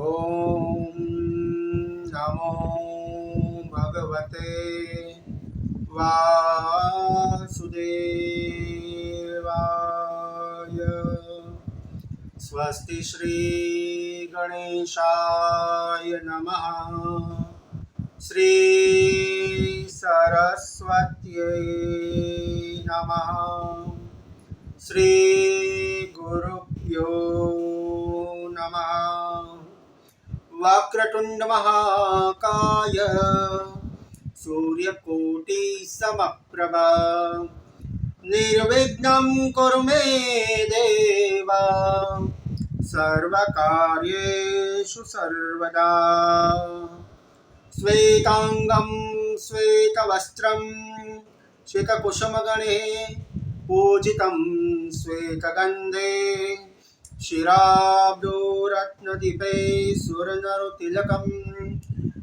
ॐ नमो भगवते वासुदेवाय। स्वस्ति श्री गणेशाय नमः। श्री सरस्वत्यै नमः। श्री गुरुभ्यो नमः। वक्रतुंड महाकाय सूर्यकोटि समप्रभा निर्विघ्नं कुरु मे देव सर्वकार्येषु सर्वदा। श्वेतांगं श्वेतवस्त्रं श्वेतकुसुमगणे पूजितं श्वेतगन्धे शिराब्जो रत्नदीपे सुरनरतिलकं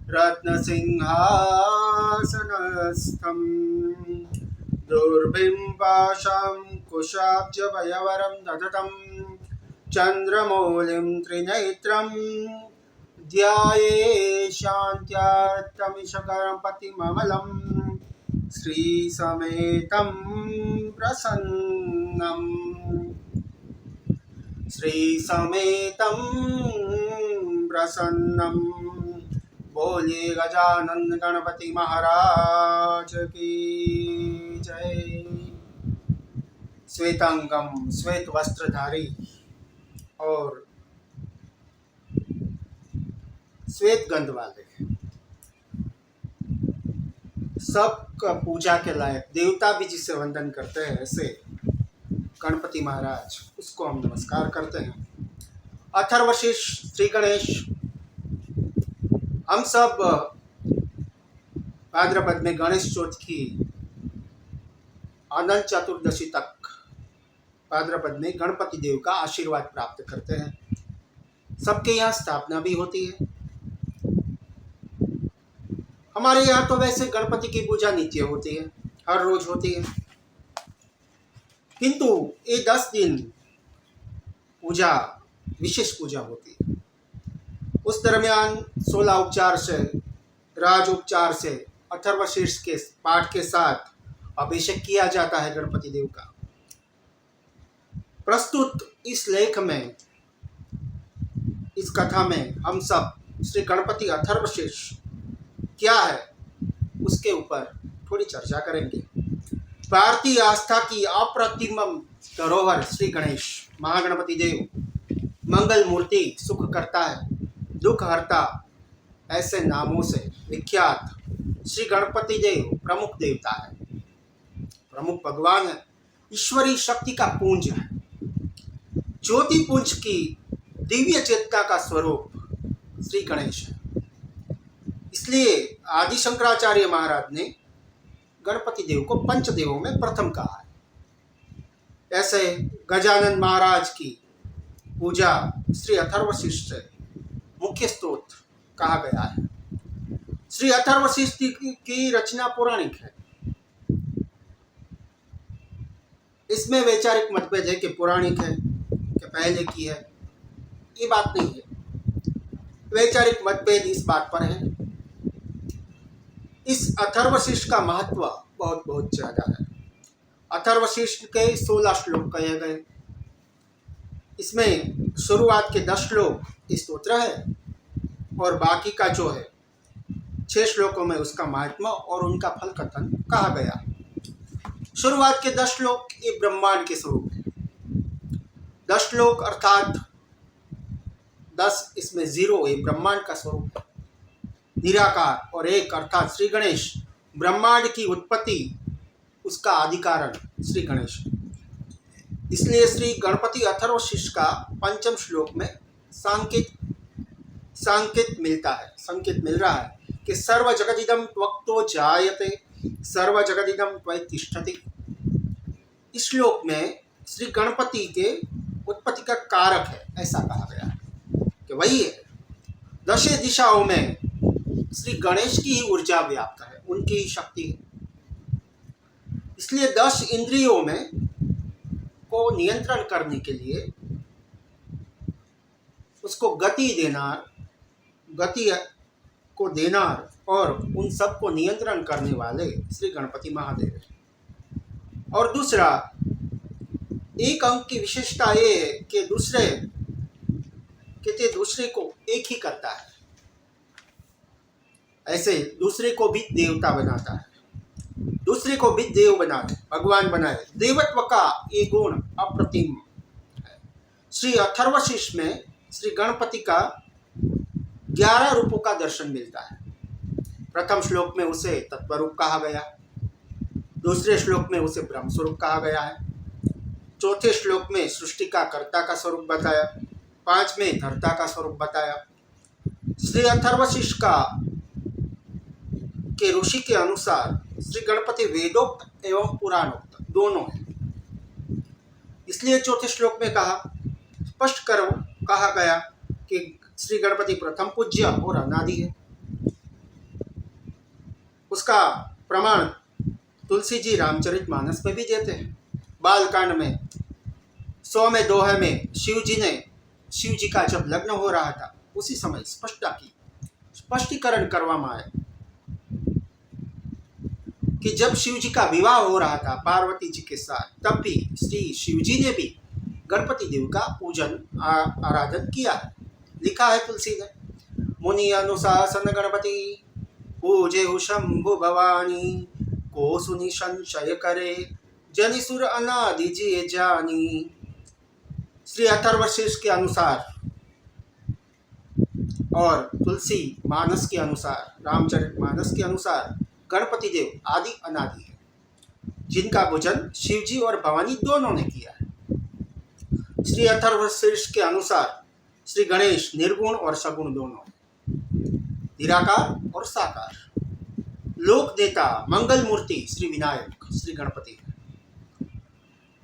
रत्नसिंहासनस्थं दुर्बिम्बाशं कुशाब्जभयवरं दधतं चन्द्रमौलिं त्रिनेत्रं ध्याये शान्त्यार्थमिशगणपतिममलं श्रीसमेतं प्रसन्नं। श्रीसमेतं प्रसन्नं। बोलिए गजानन गणपति महाराज की जय। श्वेतांगम श्वेत वस्त्रधारी और श्वेत गंध वाले सबका पूजा के लायक देवता भी जिसे वंदन करते हैं, ऐसे गणपति महाराज, उसको हम नमस्कार करते हैं। अथर्वशीष श्री गणेश, हम सब भाद्रपद में गणेश चौथ की अनंत चतुर्दशी तक भाद्रपद में गणपति देव का आशीर्वाद प्राप्त करते हैं। सबके यहाँ स्थापना भी होती है। हमारे यहाँ तो वैसे गणपति की पूजा नित्य होती है, हर रोज होती है, किंतु ये 10 दिन पूजा विशेष पूजा होती है। उस दरमियान 16 उपचार से, राज उपचार से, अथर्वशीर्ष के पाठ के साथ अभिषेक किया जाता है गणपति देव का। प्रस्तुत इस लेख में, इस कथा में हम सब श्री गणपति अथर्वशीर्ष क्या है उसके ऊपर थोड़ी चर्चा करेंगे। भारतीय आस्था की अप्रतिम धरोहर श्री गणेश महागणपति देव मंगल मूर्ति, सुख करता है, दुख हरता, ऐसे नामों से विख्यात श्री गणपति देव प्रमुख देवता है, प्रमुख भगवान है, ईश्वरी शक्ति का पुंज है, ज्योति पुंज की दिव्य चेतना का स्वरूप श्री गणेश है। इसलिए आदि शंकराचार्य महाराज ने गणपति देव को पंचदेवों में प्रथम कहा है। ऐसे गजानन महाराज की पूजा श्री अथर्वशीर्ष से मुख्य स्तोत्र कहा गया है। श्री अथर्वशीर्ष की रचना पौराणिक है। इसमें वैचारिक मतभेद है कि पौराणिक है कि पहले की है, ये बात नहीं है। वैचारिक मतभेद इस बात पर है, इस अथर्वशीर्ष का महत्व बहुत बहुत ज्यादा है। अथर्वशीर्ष के 16 श्लोक कहे गए। इसमें शुरुआत के 10 श्लोक इस स्तोत्र है और बाकी का जो है 6 श्लोकों में उसका महात्मा और उनका फल कथन कहा गया। शुरुआत के 10 श्लोक ये ब्रह्मांड के स्वरूप है। 10 श्लोक अर्थात 10 इसमें 0 ये ब्रह्मांड का स्वरूप है, निराकार, और 1 अर्थात श्री गणेश ब्रह्मांड की उत्पत्ति, उसका आदिकारण श्री गणेश। इसलिए श्री गणपति अथर्वशीर्ष का पंचम श्लोक में संकेत मिलता है, संकेत मिल रहा है कि सर्व जगदिदं त्वक्तो जायते सर्व जगदिदं त्वयि तिष्ठति। इस श्लोक में श्री गणपति के उत्पत्ति का कारक है, ऐसा कहा गया है कि वही है। 10 दिशाओं में श्री गणेश की ही ऊर्जा व्याप्त है, उनकी ही शक्ति है। इसलिए 10 इंद्रियों में को नियंत्रण करने के लिए, उसको गति देना, गति को देनार और उन सब को नियंत्रण करने वाले श्री गणपति महादेव हैं। और दूसरा, एक अंक की विशेषता ये है कि दूसरे को एक ही करता है, ऐसे दूसरे को भी देवता बनाता है, दूसरे को भी देव बनाए, भगवान बनाए। देवत्व का ये गुण अप्रतिम है। श्री अथर्वशीष में श्री गणपति का 11 रूपों का दर्शन मिलता है। प्रथम श्लोक में उसे तत्वरूप कहा गया, दूसरे श्लोक में उसे ब्रह्म स्वरूप कहा गया है, चौथे श्लोक में सृष्टि का कर्ता का स्वरूप बताया, 5 में धर्ता का स्वरूप बताया। श्री अथर्वशीष के ऋषि के अनुसार श्री गणपति वेदोक्त एवं पुराणोक्त दोनों है। इसलिए चौथे श्लोक में स्पष्ट कहा गया कि श्री गणपति प्रथम पूज्य और अनादि है। उसका प्रमाण तुलसी जी रामचरितमानस में भी देते हैं। बालकांड में 100 में दोहे में शिव जी का जब लग्न हो रहा था उसी समय स्पष्टीकरण करवामा आए कि जब शिव जी का विवाह हो रहा था पार्वती जी के साथ, तब भी श्री शिव जी ने भी गणपति देव का पूजन आराधन किया है। लिखा है तुलसी ने, मुनि अनुशासन गणपति पूजे शंभु भवानी, को सुनि संशय करे जनिसुर अनादि जिए जानी। श्री अथर्वशीष के अनुसार और तुलसी मानस के अनुसार, रामचरितमानस के अनुसार गणपति देव आदि अनादि है, जिनका पूजन शिव जी और भवानी दोनों ने किया है। श्री अथर्वशीष के अनुसार श्री गणेश निर्गुण और सगुण दोनों है, निराकार और साकार। लोक देता मंगल मूर्ति श्री विनायक श्री गणपति है।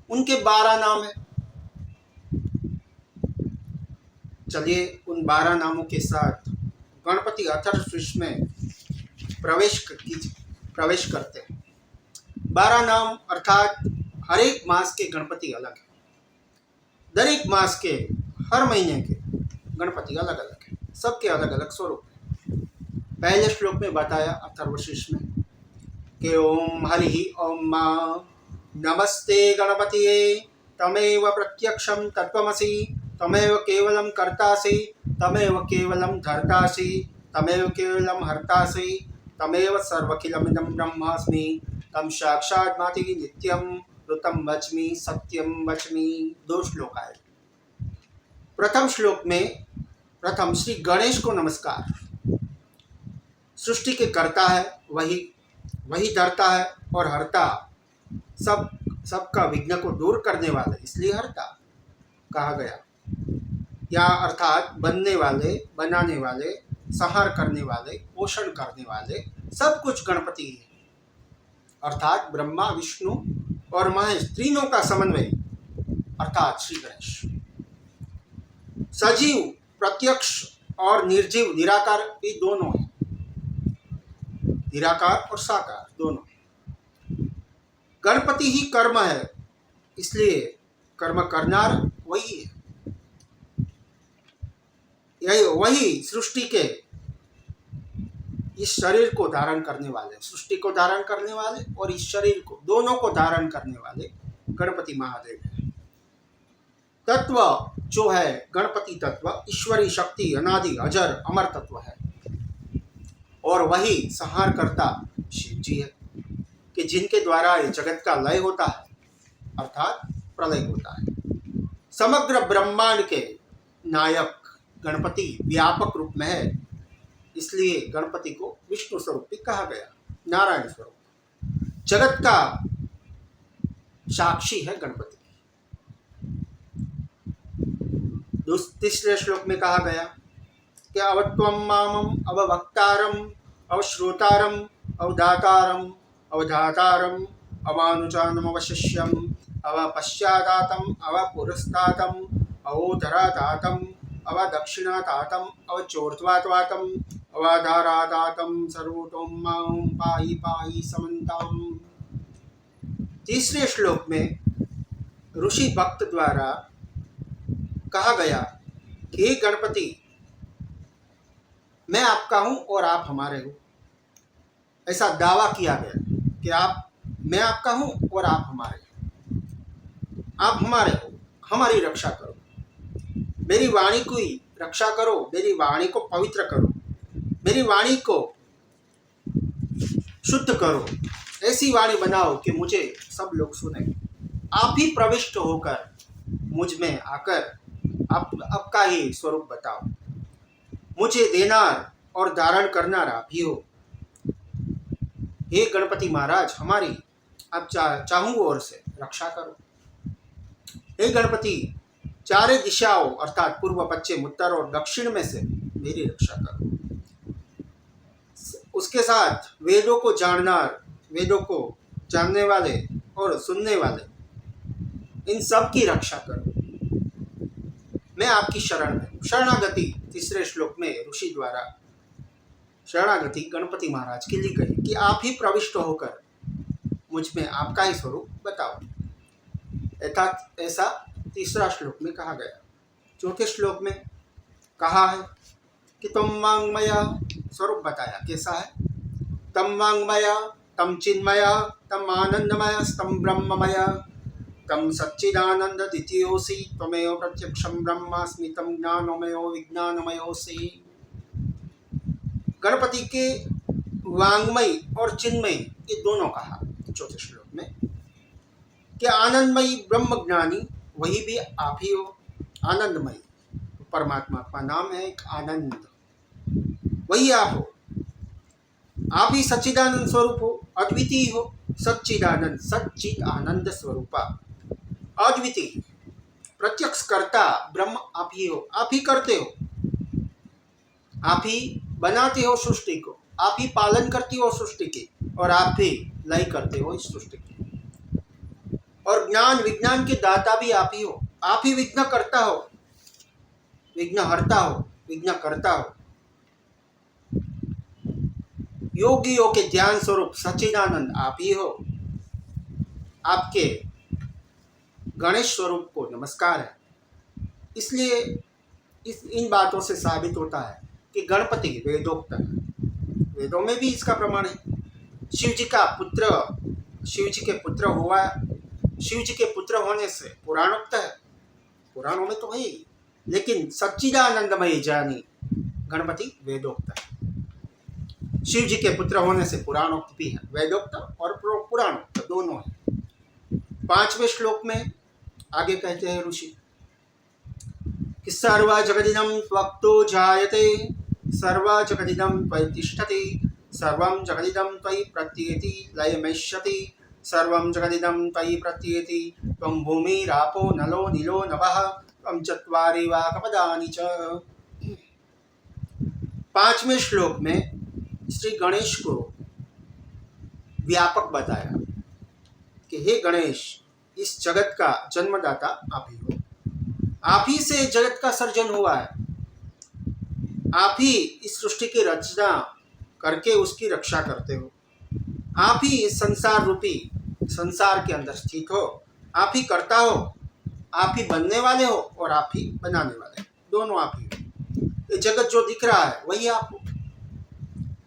उनके 12 नाम है। चलिए उन 12 नामों के साथ गणपति अथर्वशीष में प्रवेश करते हैं। 12 नाम अर्थात हर एक मास के गणपति अलग है, दरेक मास के हर महीने के गणपति अलग अलग है, सबके अलग अलग स्वरूप है। पहले श्लोक में बताया अथर्वशीष में कि ओम हरि ओम मां नमस्ते गणपतिये तमेव प्रत्यक्षं तत्त्वमसि, तमेव केवलं कर्तासि, तमेव केवलं धर्तासि, तमेव केवलं हर्तासि, तमेव सर्वखिलमिदं ब्रह्मास्मि, तम साक्षात् माति नित्यं ऋतं वच्मि सत्यं वच्मि। 2 श्लोक आए। प्रथम श्लोक में प्रथम श्री गणेश को नमस्कार। सृष्टि के कर्ता है, वही धरता है और हरता, सबका विघ्न को दूर करने वाले, इसलिए हरता कहा गया। या अर्थात बनने वाले, बनाने वाले, संहार करने वाले, पोषण करने वाले, सब कुछ गणपति है। अर्थात ब्रह्मा विष्णु और महेश तीनों का समन्वय अर्थात श्री गणेश। सजीव, प्रत्यक्ष और निर्जीव, निराकार, ये दोनों है, निराकार और साकार दोनों। गणपति ही कर्म है, इसलिए कर्म करनार वही है। यही वही सृष्टि के इस शरीर को धारण करने वाले, सृष्टि को धारण करने वाले और इस शरीर को, दोनों को धारण करने वाले गणपति महादेव है। तत्व जो है गणपति तत्व ईश्वरी शक्ति, अनादि अजर अमर तत्व है। और वही संहार करता शिव जी है कि जिनके द्वारा ये जगत का लय होता है अर्थात प्रलय होता है। समग्र ब्रह्मांड के नायक गणपति व्यापक रूप में है, इसलिए गणपति को विष्णु स्वरूप भी कहा गया, नारायण स्वरूप। जगत का साक्षी है गणपति। तीसरे श्लोक में कहा गया कि अवत्वम मामम अवभक्तारम अवश्रोतारम अवधातारम अवधातारम अवानुजानम अवशिष्यम अवपश्चादातम अवपुरस्तातम अवोधरादातम अवदक्षिणातातम अवचोर्ध्वातातम अवधारादातम सर्वोतम मां पाहि पाहि समन्ताम। तीसरे श्लोक में ऋषि भक्त द्वारा कहा गया कि गणपति मैं आपका हूं और आप हमारे हो। ऐसा दावा किया गया कि मैं आपका हूं और आप हमारे हो। आप हमारे हो, हमारी रक्षा करो, मेरी वाणी की रक्षा करो, मेरी वाणी को पवित्र करो, मेरी वाणी को शुद्ध करो, ऐसी वाणी बनाओ कि मुझे सब लोग सुने। आप ही प्रविष्ट होकर मुझ में आकर आपका ही स्वरूप बताओ। मुझे देनार और धारण करनार आप ही हो। हे गणपति महाराज, हमारी आप चाहूं ओर से रक्षा करो। हे गणपति, चारे दिशाओं अर्थात पूर्व, पश्चिम, उत्तर और दक्षिण में से मेरी रक्षा करो। उसके साथ वेदों को जाननार, वेदों को जानने वाले और सुनने वाले, इन सब की रक्षा करो। मैं आपकी शरण में। शरणागति तीसरे श्लोक में ऋषि द्वारा शरणागति गणपति महाराज की ली गई कि आप ही प्रविष्ट होकर मुझ में आपका ही स्वरूप बताओ। अर्थात ऐसा तीसरा श्लोक में कहा गया। चौथे श्लोक में कहा है कि तम वांगमया, स्वरूप बताया कैसा है। तम वांगमया, तम चिन्मया, तम आनंदमय, तम ब्रह्ममय, तम सच्चिदानंद द्वितीयोऽसि, त्वमेव प्रत्यक्षं ब्रह्मास्मि, तम ज्ञानमयो विज्ञानमयोऽसि। गणपति के वांगमय और चिन्मय ये दोनों कहा चौथे श्लोक में कि आनंदमयी ब्रह्म ज्ञानी वही भी आप ही हो। आनंदमयी परमात्मा का नाम है, एक आनंद, वही आप हो। आप ही सच्चिदानंद स्वरूप हो, अद्वितीय हो। सच्चिदानंद, सच्चिद आनंद स्वरूपा, अद्वितीय, प्रत्यक्ष कर्ता ब्रह्म आप ही हो। आप ही करते हो, आप ही बनाते हो सृष्टि को, आप ही पालन करती हो सृष्टि की, और आप ही लय करते हो इस सृष्टि की। और ज्ञान विज्ञान के दाता भी आप ही हो। आप ही विघ्न करता हो, विघ्न हरता हो, विघ्न करता हो। योगियों के ध्यान स्वरूप सच्चिदानंद आप ही हो। आपके गणेश स्वरूप को नमस्कार है। इसलिए इन बातों से साबित होता है कि गणपति वेदोक्त है। वेदों में भी इसका प्रमाण है। शिव जी का पुत्र, शिव जी के पुत्र हुआ, शिव जी के पुत्र होने से पुराणोक्त है, पुराणों में तो है ही, लेकिन सच्चिदानंदमय जानी गणपति वेदोक्त है। शिव जी के पुत्र होने से पुराणोक्त भी है, वेदोक्त और पुराणोक्त दोनों है। 5वें श्लोक में आगे कहते हैं ऋषि कि सर्व जगदिदं त्वक्तो जायते, सर्व जगदिदं त्वयि तिष्ठति, सर्वं जगदिदं त्वयि प्रत्येति लयमेष्यति, सर्वं जगदिदं त्वयि प्रत्येति, त्वं भूमिरापो नलो नीलो नभः, त्वं चत्वारि वाक्पदानि च। 5वें श्लोक में श्री गणेश को व्यापक बताया कि हे गणेश, इस जगत का जन्मदाता आप ही हो। आप ही से जगत का सर्जन हुआ है। आप ही इस सृष्टि की रचना करके उसकी रक्षा करते हो। आप ही इस संसार रूपी संसार के अंदर स्थित हो। आप ही करता हो, आप ही बनने वाले हो और आप ही बनाने वाले हो, दोनों आप ही हो। ये जगत जो दिख रहा है वही आप हो।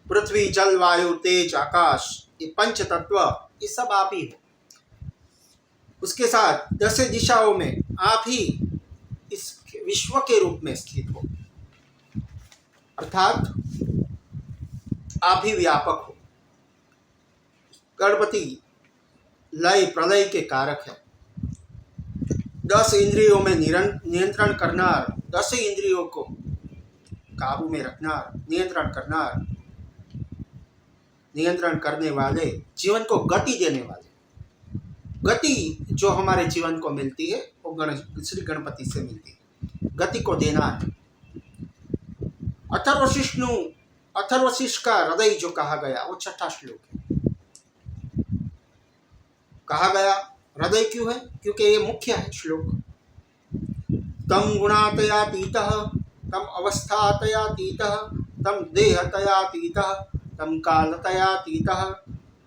पृथ्वी, जल, वायु, तेज, आकाश, ये पंच तत्व, ये सब आप ही हो। उसके साथ 10 दिशाओं में आप ही इस विश्व के रूप में स्थित हो, अर्थात आप ही व्यापक हो। गणपति लय प्रलय के कारक है। 10 इंद्रियों में नियंत्रण करनार, 10 इंद्रियों को काबू में रखनार, नियंत्रण करनार, नियंत्रण करने वाले, जीवन को गति देने वाले। गति जो हमारे जीवन को मिलती है वो श्री गणपति से मिलती है। गति को देना है। अथर्वशीष का हृदय जो कहा गया वो 6ठा श्लोक है। कहा गया हृदय क्यों है? क्योंकि ये मुख्य है श्लोक। तम गुणातयातीतः, तम अवस्थातयातीतः, तम देहतयातीतः, तम कालतयातीतः,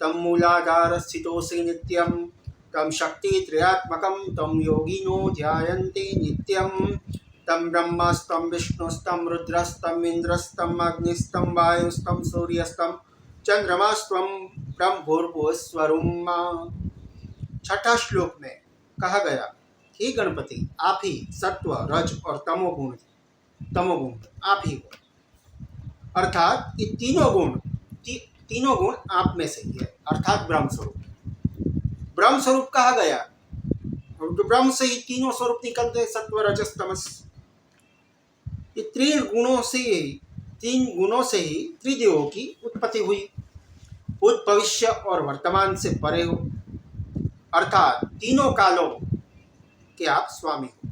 तम मूलाधार स्थितोऽसि नित्यं, तम शक्ति त्रयात्मकं, तम योगिनो ध्यायन्ति नित्यं, तम ब्रह्मस्तम विष्णुस्तम रुद्रस्तम इंद्रस्तम अग्निस्तम वायुस्तम सूर्यस्तम चंद्रमास्तम ब्रह्मभूर्भुवस्वरुम। छठा श्लोक में कहा गया कि गणपति आप ही सत्व रज और तमोगुण आप ही हो, अर्थात ये तीनों गुण आप में से ही है, अर्थात ब्रह्म स्वरूप कहा गया। और जो ब्रह्म से ही तीनों स्वरूप निकलते हैं, सत्व रजस तमस, ये तीन गुणों से ही त्रिदेवों की उत्पत्ति हुई। भूत भविष्य और वर्तमान से परे हो, अर्थात तीनों कालों के आप स्वामी हो।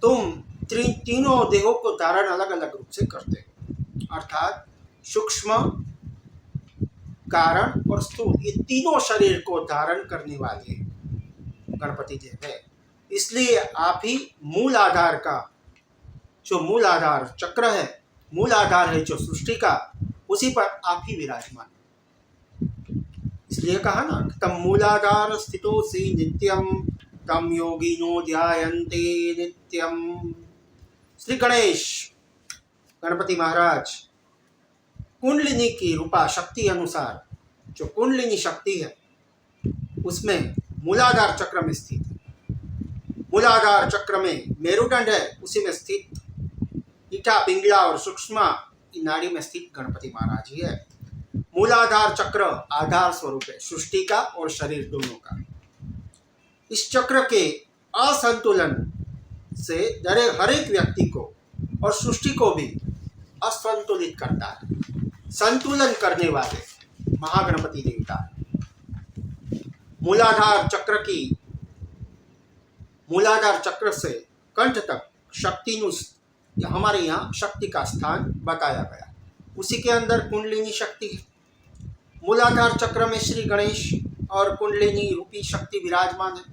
तुम तीनों देहों को धारण अलग अलग रूप से करते हो, अर्थात सूक्ष्म, कारण और स्थूल, ये तीनों शरीर को धारण करने वाले गणपति देव है। इसलिए आप ही मूल आधार का, जो मूल आधार चक्र है, मूल आधार है जो सृष्टि का, उसी पर आप ही विराजमान। इसलिए कहा ना, तम मूलाधार स्थितोऽसि नित्यम तम योगिनो ध्यायन्ते नित्यम। श्री गणेश गणपति महाराज कुंडलिनी की रूपा शक्ति अनुसार, जो कुंडलिनी शक्ति है उसमें मूलाधार चक्र में स्थित है। मूलाधार चक्र में मेरुदंड है, उसी में स्थित ईटा, पिंगला और सूक्ष्म नाड़ी में स्थित गणपति महाराज ही है। मूलाधार चक्र आधार स्वरूप है सृष्टि का और शरीर दोनों का। इस चक्र के असंतुलन से हर एक व्यक्ति को और सृष्टि को भी असंतुलित करता है। संतुलन करने वाले महागणपति देवता मूलाधार चक्र से कंठ तक शक्ति, हमारे यहाँ शक्ति का स्थान बताया गया, उसी के अंदर कुंडलिनी शक्ति है। मूलाधार चक्र में श्री गणेश और कुंडलिनी रूपी शक्ति विराजमान है।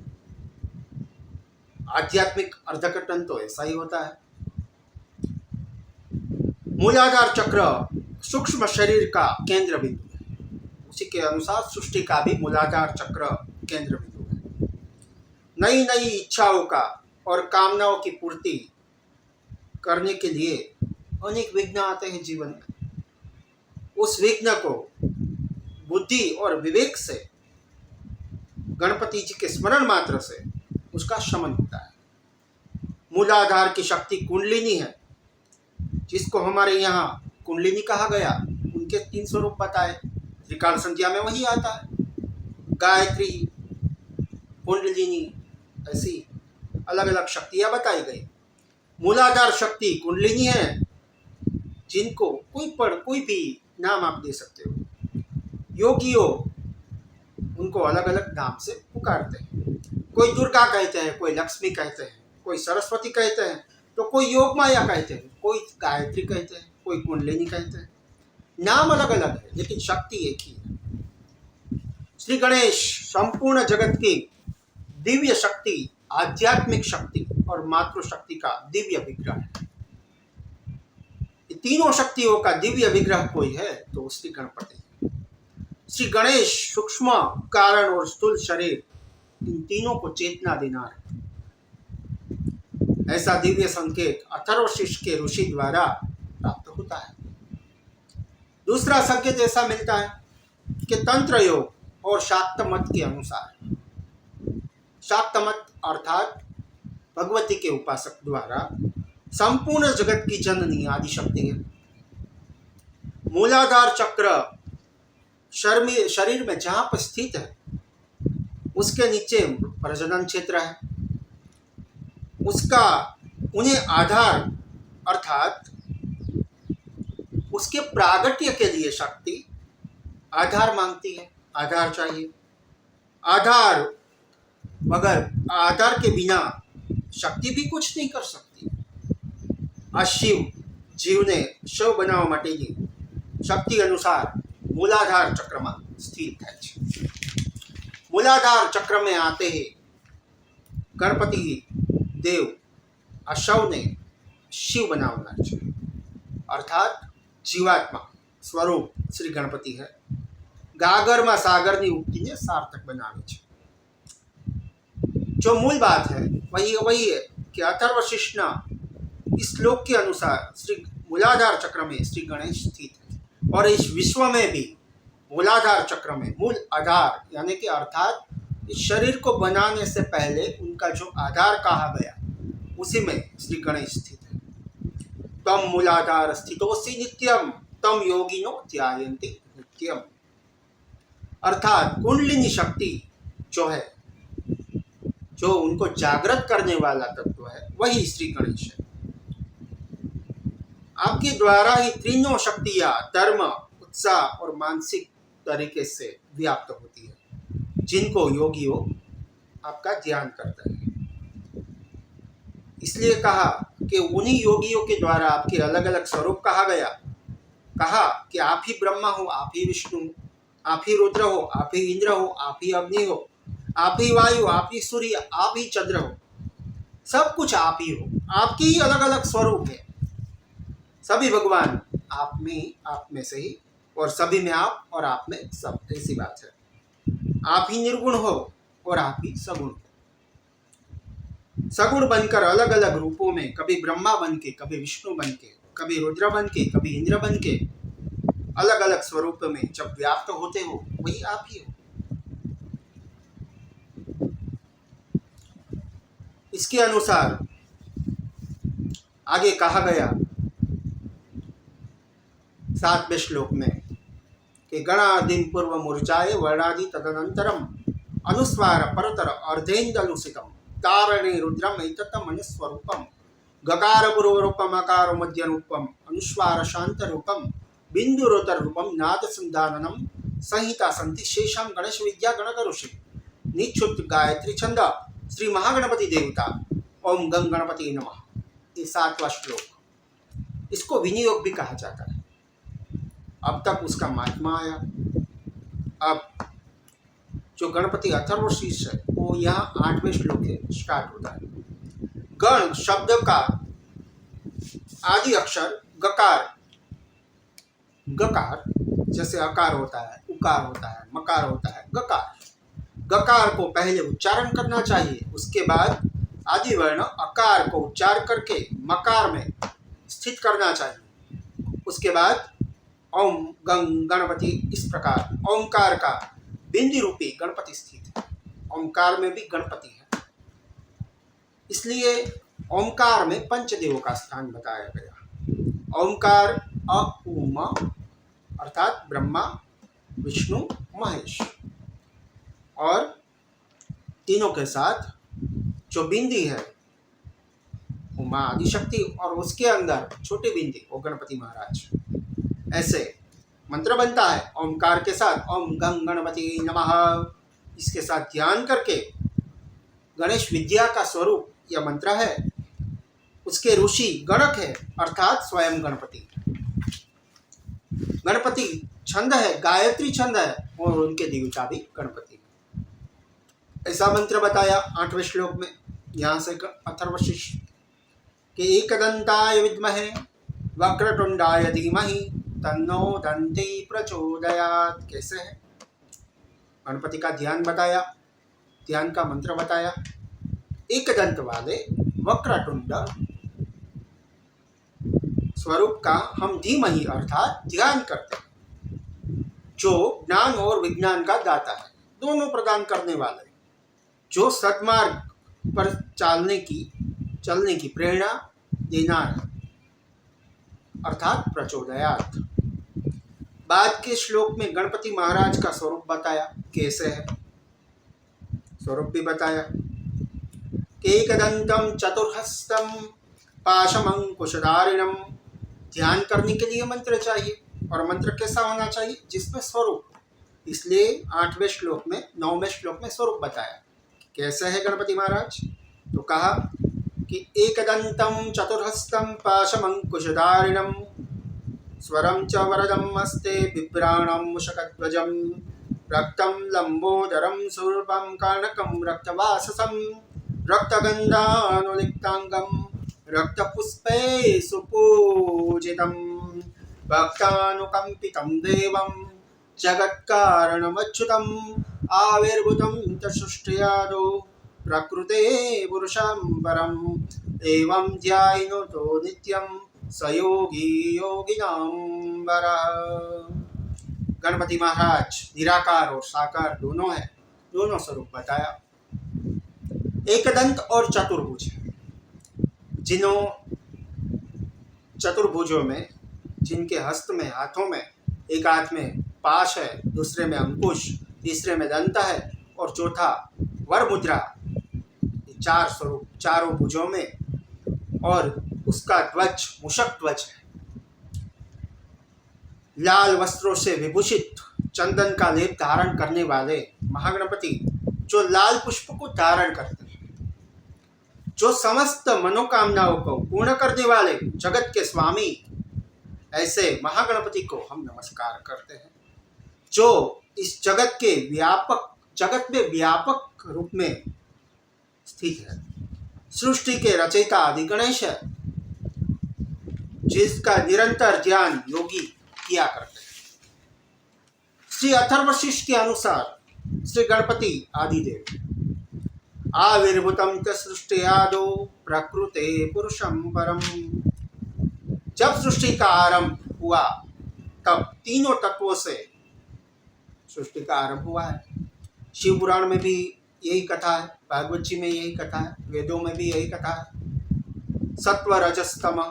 आध्यात्मिक अर्धकटन तो ऐसा ही होता है। मूलाधार चक्र सूक्ष्म शरीर का केंद्र बिंदु है, उसी के अनुसार सृष्टि का भी मूलाधार चक्र केंद्र बिंदु है। नई नई इच्छाओं का और कामनाओं की पूर्ति करने के लिए अनेक विघ्न आते हैं जीवन में। उस विघ्न को बुद्धि और विवेक से, गणपति जी के स्मरण मात्र से उसका शमन होता है। मूलाधार की शक्ति कुंडलिनी है, जिसको हमारे यहाँ कुंडलिनी कहा गया। उनके 3 स्वरूप बताए, त्रिकाल संध्या में वही आता है, गायत्री, कुंडलिनी, ऐसी अलग अलग शक्तियाँ बताई गई। मूलाधार शक्ति कुंडलिनी है, जिनको कोई भी नाम आप दे सकते हो। योगियों उनको अलग अलग नाम से पुकारते हैं। कोई दुर्गा कहते हैं, कोई लक्ष्मी कहते हैं, कोई सरस्वती कहते हैं, तो कोई योग माया कहते हैं, कोई गायत्री कहते हैं, कोई कुंडलिनी कहते हैं। नाम अलग अलग है, लेकिन शक्ति एक ही है। श्री गणेश संपूर्ण जगत की दिव्य शक्ति, आध्यात्मिक शक्ति और मातृशक्ति का दिव्य विग्रह है। ये तीनों शक्तियों का दिव्य विग्रह कोई है तो श्री गणपति। श्री गणेश सूक्ष्म, कारण और स्थूल शरीर, इन तीनों को चेतना देना है। ऐसा दिव्य संकेत अथर्वशीष के ऋषि द्वारा प्राप्त होता है। दूसरा संकेत ऐसा मिलता है कि तंत्र योग और शाक्त मत के अनुसार, शाक्त मत अर्थात भगवती के उपासक द्वारा संपूर्ण जगत की जननी आदि शक्ति है। मूलाधार चक्र शरीर में जहां पर स्थित है, उसके नीचे प्रजनन क्षेत्र है। उसका उन्हें आधार अर्थात उसके प्रागट्य के लिए शक्ति आधार मांगती है, आधार चाहिए। आधार, मगर आधार के बिना शक्ति भी कुछ नहीं कर सकती। आ जीव ने शव बनावा माटेनी शक्ति अनुसार मूलाधार चक्र में स्थित है। मूलाधार चक्र में आते ही गणपति देव आ शवने शिव बनावनार छे, अर्थात जीवात्मा स्वरूप श्री गणपति है। गागर में सागर की उक्ति ने सार्थक बनावे छे। जो मूल बात है वही है कि अथर्वशीर्ष इस श्लोक के अनुसार श्री मूलाधार चक्र में श्री गणेश स्थित है और इस विश्व में भी मूलाधार चक्र में मूल आधार यानी कि अर्थात इस शरीर को बनाने से पहले उनका जो आधार कहा गया उसी में श्री गणेश स्थित है। तम मूलाधार स्थितोसि नित्यम तम योगिनो ध्यायन्ति नित्यम, अर्थात कुंडलिनी शक्ति जो है, जो उनको जागृत करने वाला तत्व है, वही श्री गणेश है। आपके द्वारा ही तीनों शक्तियां धर्म, उत्साह और मानसिक तरीके से व्याप्त होती है, जिनको योगियों आपका ध्यान करता है। इसलिए कहा कि उन्हीं योगियों के द्वारा आपके अलग अलग स्वरूप कहा गया। कहा कि आप ही ब्रह्मा हो, आप ही विष्णु, आप ही रुद्र हो, आप ही इंद्र हो, आप ही अग्नि हो, आप ही वायु, आप ही सूर्य, आप ही चंद्र हो, सब कुछ आप ही हो। आपके ही अलग अलग स्वरूप है। सभी भगवान आप में से ही, और सभी में आप और आप में सब, ऐसी बात है। आप ही निर्गुण हो और आप ही सगुण हो। सगुण बनकर अलग अलग रूपों में, कभी ब्रह्मा बन के, कभी विष्णु बन के, कभी रुद्र बन के, कभी इंद्र बन के, अलग अलग स्वरूप में जब व्याप्त होते हो, वही आप ही हो। इसके अनुसार आगे कहा गया 7वें श्लोक में कि गणादिम पूर्व मूर्छाए वर्णादि तदनंतरम अनुस्वार परतर अर्धेन्दुसितम तारणे रुद्रम एतत् मनुस्वरूपम गकार पूर्व रूपम अकार मध्य रूपम अनुस्वार शांत रूपम बिंदुरोतर रूपम नाद संधाननम संहिता संति शेषम गणेश विद्या गणक ऋषि निच्छुत गायत्री छंद श्री महागणपति देवता ओम गंग गणपति नमः। ये 7वां श्लोक, इसको विनियोग भी कहा जाता है। अब तक उसका महात्मा आया। अब जो गणपति अथर्वशीर्ष है वो यहाँ 8वें श्लोक है स्टार्ट होता है। गण शब्द का आदि अक्षर गकार, गकार जैसे अकार होता है, उकार होता है, मकार होता है, गकार। गकार को पहले उच्चारण करना चाहिए, उसके बाद आदि वर्ण अकार को उच्चार करके मकार में स्थित करना चाहिए। उसके बाद ओम गंग गणपति, इस प्रकार ओंकार का बिंदु रूपी गणपति स्थित है। ओंकार में भी गणपति है, इसलिए ओंकार में पंचदेवों का स्थान बताया गया। ओंकार अ उम अर्थात ब्रह्मा, विष्णु, महेश, और तीनों के साथ जो बिंदी है उमा आदिशक्ति, और उसके अंदर छोटे बिंदी वो गणपति महाराज। ऐसे मंत्र बनता है ओंकार के साथ ओम गंग गणपति नमः। इसके साथ ध्यान करके गणेश विद्या का स्वरूप यह मंत्र है। उसके ऋषि गणक है अर्थात स्वयं गणपति। गणपति छंद है, गायत्री छंद है, और उनके देवता भी गणपति। ऐसा मंत्र बताया 8वें श्लोक में। यहाँ से अथर्वशीर्ष के एकदंताय विद्महे वक्रतुंडाय धीमहि तन्नो दंती प्रचोदयात्। कैसे है? गणपति का ध्यान बताया, ध्यान का मंत्र बताया। एक दंत वाले वक्रतुंड स्वरूप का हम धीमहि अर्थात ध्यान करते हैं, जो ज्ञान और विज्ञान का दाता है, दोनों प्रदान करने वाले, जो सद्मार्ग पर चलने की प्रेरणा देना है अर्थात प्रचोदयात्। बाद के श्लोक में गणपति महाराज का स्वरूप बताया, कैसे है स्वरूप भी बताया। एकदंतम चतुर्हस्तम पाशमंकुशधारिणम। ध्यान करने के लिए मंत्र चाहिए, और मंत्र कैसा होना चाहिए? जिसमें स्वरूप। इसलिए 8वें श्लोक में 9वें श्लोक में स्वरूप बताया कैसे है गणपति महाराज। तो कहा कि एकदंतम चतुर्हस्तम पाशमंकुशधारिणम स्वरम च वरदम मस्ते बिभ्राणम मुषकध्वजम रक्तम लंबोदरम सूर्पम कर्णकम रक्तवाससम रक्तगंधानुलिप्तांगम रक्तपुष्पे सुपूजितम भक्तानुकंपितं देवं जगत्कारणमच्युतम् आविर्भूतं च सृष्ट्यादौ प्रकृते पुरुषं परम एवं ध्यायिनो नित्यं स योगी योगिनां वरः। गणपति महाराज निराकार और साकार दोनों है, दोनों स्वरूप बताया। एकदंत और चतुर्भुज, जिन्हों चतुर्भुजों में, जिनके हस्त में, हाथों में, एक हाथ में पाश है, दूसरे में अंकुश, तीसरे में दंत है और चौथा वर मुद्रा, चार स्वरूप चारों भुजों में, और उसका ध्वज मूषक ध्वज है। लाल वस्त्रों से विभूषित, चंदन का लेप धारण करने वाले महागणपति, जो लाल पुष्प को धारण करते हैं, जो समस्त मनोकामनाओं को पूर्ण करने वाले जगत के स्वामी, ऐसे महागणपति को हम नमस्कार करते हैं, जो इस जगत के जगत में व्यापक रूप में स्थित है। सृष्टि के रचयिता आदि गणेश है, जिसका निरंतर ध्यान योगी किया करते हैं। श्री अथर्वशीष के अनुसार श्री गणपति आदिदेव आविर्भूतम च सृष्टि आदो प्रकृते पुरुषं परम। जब सृष्टि का आरंभ हुआ तब तीनों तत्वों से सृष्टि का आरंभ हुआ है। शिव पुराण में भी यही कथा है, भागवत जी में यही कथा है, वेदों में भी यही कथा है। सत्व रजस तम,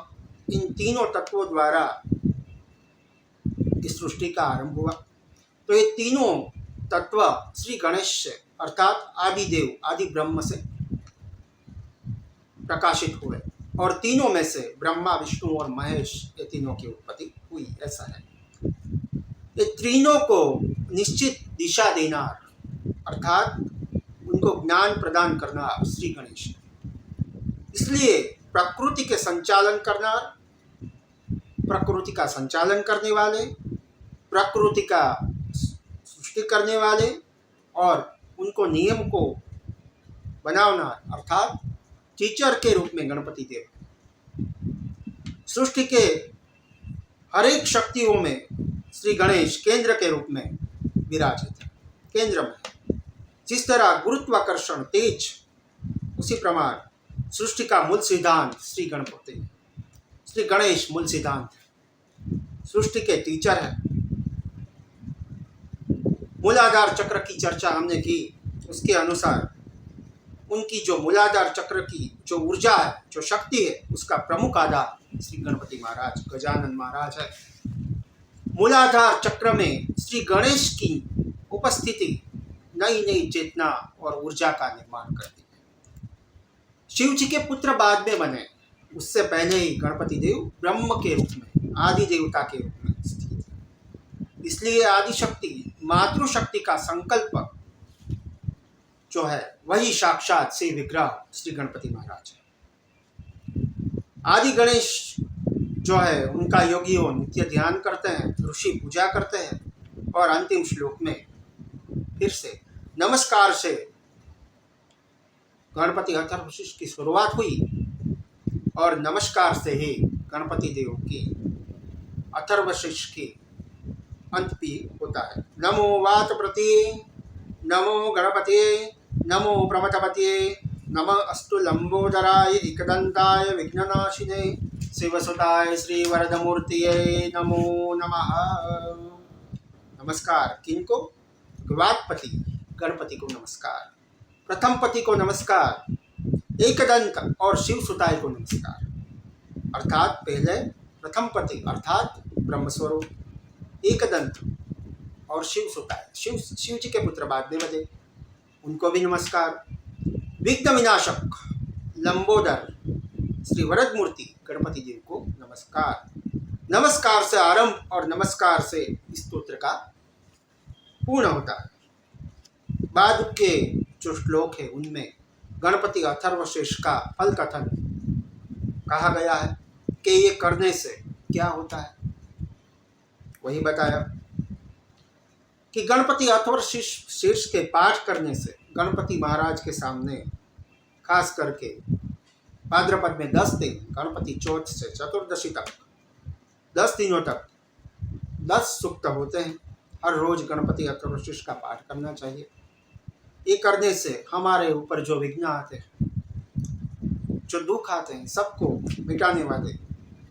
इन तीनों तत्वों द्वारा इस सृष्टि का आरंभ हुआ। तो ये तीनों तत्व श्री गणेश से अर्थात आदिदेव आदि ब्रह्म से प्रकाशित हुए, और तीनों में से ब्रह्मा, विष्णु और महेश, ये तीनों की उत्पत्ति हुई, ऐसा है। ये तीनों को निश्चित दिशा देना अर्थात उनको ज्ञान प्रदान करना श्री गणेश है। इसलिए प्रकृति के संचालन करना, प्रकृति का संचालन करने वाले, प्रकृति का सृष्टि करने वाले और उनको नियम को बनाना अर्थात टीचर के रूप में गणपति देव। सृष्टि के हर एक शक्तियों में श्री गणेश केंद्र के रूप में विराजित है, केंद्र में। जिस तरह गुरुत्वाकर्षण तेज, उसी प्रकार सृष्टि का मूल सिद्धांत श्री गणपति, श्री गणेश मूल सिद्धांत है, सृष्टि के टीचर है। मूलाधार चक्र की चर्चा हमने की, उसके अनुसार उनकी जो मूलाधार चक्र की जो ऊर्जा है, जो शक्ति है, उसका प्रमुख आधार श्री गणपति महाराज, गजानन महाराज है। मूलाधार चक्र में श्री गणेश की उपस्थिति नई नई चेतना और ऊर्जा का निर्माण करती है। शिव जी के पुत्र बाद में बने, उससे पहले ही गणपति देव ब्रह्म के रूप में, आदि देवता के रूप में स्थित है। इसलिए आदि शक्ति, मातृशक्ति का संकल्प जो है वही साक्षात से विग्रह श्री गणपति महाराज है। आदि गणेश जो है उनका योगियों नित्य ध्यान करते हैं, ऋषि पूजा करते हैं, और अंतिम श्लोक में फिर से नमस्कार से गणपति अथर्वशीष की शुरुआत हुई, और नमस्कार से ही गणपति देव की अथर्वशीष की अंत भी होता है। नमो वात प्रति, नमो गणपति, नमो प्रमथपते, नमः अस्तु लंबोदराय एकदंताय विघ्ननाशिने शिवसुताय श्री वरदमूर्तिये नमो नमः। नमस्कार किनको? वात्पति गणपति को नमस्कार, प्रथम पति को नमस्कार, एकदंत और शिवसुताय को नमस्कार। अर्थात पहले प्रथम पति अर्थात ब्रह्मस्वरूप, एकदंत और शिवसुताय, शिव जी के पुत्र बाद में बने, उनको भी नमस्कार। विघ्न विनाशक लंबोदर श्री वरद मूर्ति गणपति देव को नमस्कार। नमस्कार से आरंभ और नमस्कार से स्तोत्र का पूर्ण होता है। बाद के जो श्लोक है उनमें गणपति अथर्वशीष का फल कथन कहा गया है कि ये करने से क्या होता है, वही बताया कि गणपति अथर्वशीष के पाठ करने से गणपति महाराज के सामने खास करके भाद्रपद में 10 दिन, गणपति चौथ से चतुर्दशी तक 10 दिनों तक 10 सूक्त होते हैं। हर रोज गणपति अथर्वशीष का पाठ करना चाहिए। ये करने से हमारे ऊपर जो विघ्न आते हैं, जो दुख आते हैं, सबको मिटाने वाले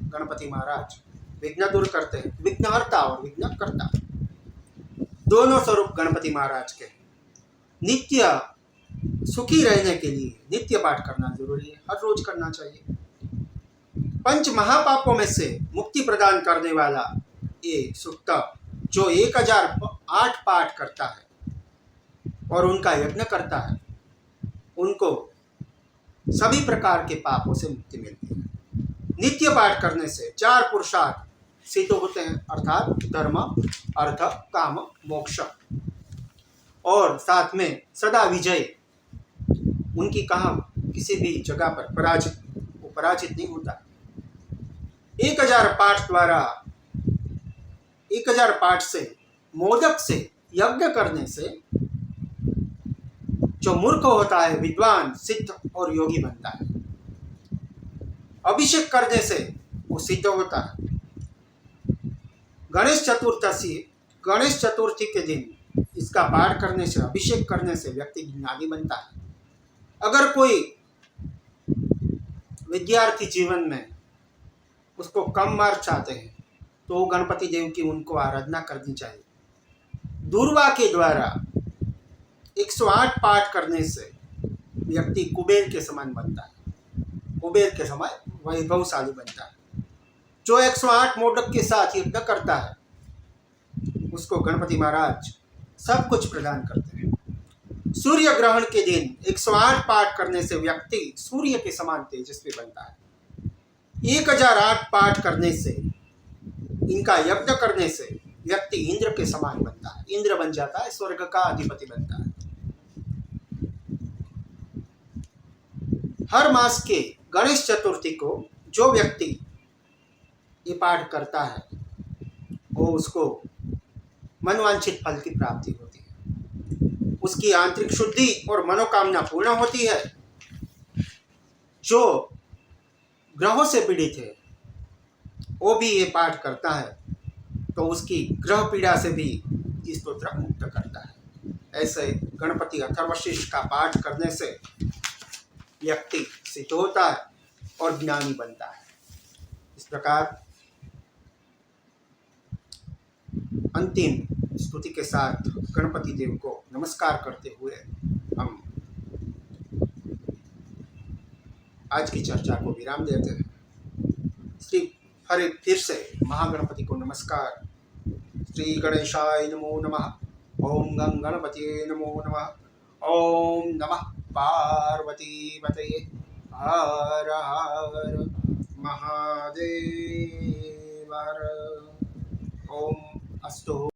गणपति महाराज विघ्न दूर करते हैं। विघ्नहर्ता और विघ्नकर्ता दोनों स्वरूप गणपति महाराज के। नित्य सुखी रहने के लिए नित्य पाठ करना जरूरी है, हर रोज करना चाहिए। पंच महापापों में से मुक्ति प्रदान करने वाला ये सूक्त जो 1008 पाठ करता है और उनका यज्ञ करता है, उनको सभी प्रकार के पापों से मुक्ति मिलती है। नित्य पाठ करने से 4 पुरुषार्थ सिद्ध होते हैं, अर्थात धर्म, अर्थ, काम, मोक्ष, और साथ में सदा विजय। उनकी कहा किसी भी जगह पर पराजित नहीं होता। 1000 पाठ द्वारा 1000 पाठ से मोदक से यज्ञ करने से जो मूर्ख होता है विद्वान, सिद्ध और योगी बनता है। अभिषेक करने से वो सिद्ध होता है। गणेश चतुर्थी के दिन इसका पाठ करने से, अभिषेक करने से व्यक्ति ज्ञानी बनता है। अगर कोई विद्यार्थी जीवन में उसको कम मार्क चाहते हैं तो गणपति देव की उनको आराधना करनी चाहिए। दूर्वा के द्वारा 108 पाठ करने से व्यक्ति कुबेर के समान बनता है, कुबेर के समान वैभवशाली बनता है। जो 108 मोदक के साथ यज्ञ करता है उसको गणपति महाराज सब कुछ प्रदान करते हैं। सूर्य ग्रहण के दिन 108 पाठ करने से व्यक्ति सूर्य के समान तेजस्वी बनता है। 1008 पाठ करने से, इनका यज्ञ करने से व्यक्ति इंद्र के समान बनता है, इंद्र बन जाता है, स्वर्ग का अधिपति बनता है। हर मास के गणेश चतुर्थी को जो व्यक्ति ये पाठ करता है वो उसको मनवांछित फल की प्राप्ति होती है, उसकी आंतरिक शुद्धि और मनोकामना पूर्ण होती है। जो ग्रहों से पीड़ित है वो भी ये पाठ करता है तो उसकी ग्रह पीड़ा से भी ये स्तोत्र मुक्त करता है। ऐसे गणपति अथर्वशीर्ष का पाठ करने से व्यक्ति सिद्ध होता है और ज्ञानी बनता है। इस प्रकार अंतिम स्तुति के साथ गणपति देव को नमस्कार करते हुए हम आज की चर्चा को विराम देते हैं। फिर से महागणपति को नमस्कार। श्री गणेशाय नमो नमः। ओम गं गणपतिये नमो नमः। ओम नमः पार्वती पतये। हर हर महादेव। ओम अस्तु।